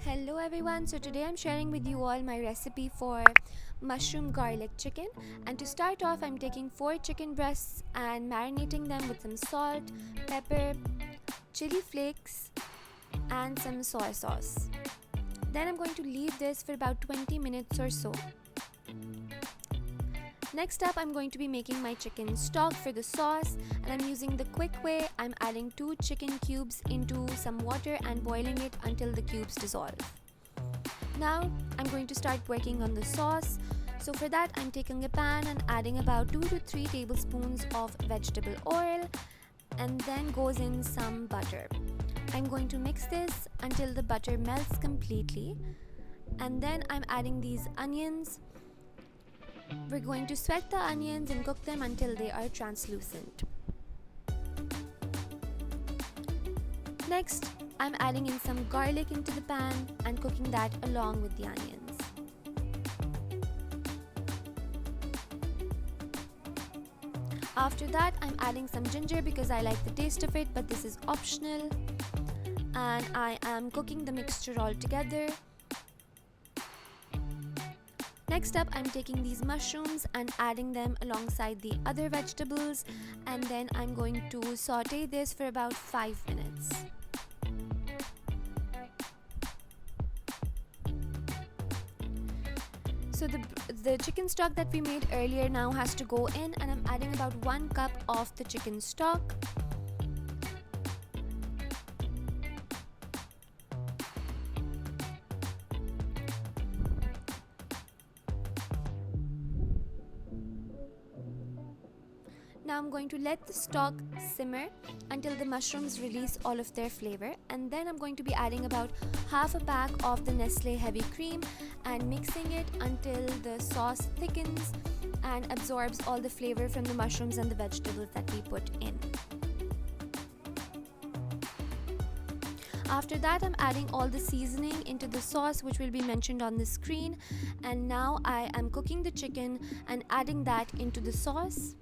Hello everyone, so today I'm sharing with you all my recipe for mushroom garlic chicken. And to start off, I'm taking 4 chicken breasts and marinating them with some salt, pepper, chili flakes and some soy sauce. Then I'm going to leave this for about 20 minutes or so. Next up, I'm going to be making my chicken stock for the sauce, and I'm using the quick way. I'm adding 2 chicken cubes into some water and boiling it until the cubes dissolve. Now I'm going to start working on the sauce. So for that, I'm taking a pan and adding about 2 to 3 tablespoons of vegetable oil, and then goes in some butter. I'm going to mix this until the butter melts completely, and then I'm adding these onions. We're going to sweat the onions and cook them until they are translucent. Next, I'm adding in some garlic into the pan and cooking that along with the onions. After that, I'm adding some ginger because I like the taste of it, but this is optional. And I am cooking the mixture all together. Next up, I'm taking these mushrooms and adding them alongside the other vegetables, and then I'm going to saute this for about 5 minutes. So the chicken stock that we made earlier now has to go in, and I'm adding about 1 cup of the chicken stock. Now I'm going to let the stock simmer until the mushrooms release all of their flavor, and then I'm going to be adding about half a pack of the Nestle heavy cream and mixing it until the sauce thickens and absorbs all the flavor from the mushrooms and the vegetables that we put in. After that, I'm adding all the seasoning into the sauce, which will be mentioned on the screen, and now I am cooking the chicken and adding that into the sauce.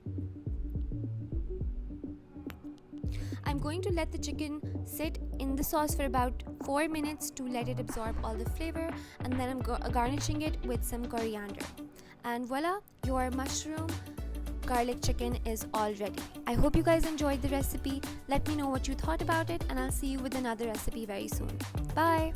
I'm going to let the chicken sit in the sauce for about 4 minutes to let it absorb all the flavor, and then I'm garnishing it with some coriander. And voila, your mushroom garlic chicken is all ready. I hope you guys enjoyed the recipe. Let me know what you thought about it, and I'll see you with another recipe very soon. Bye!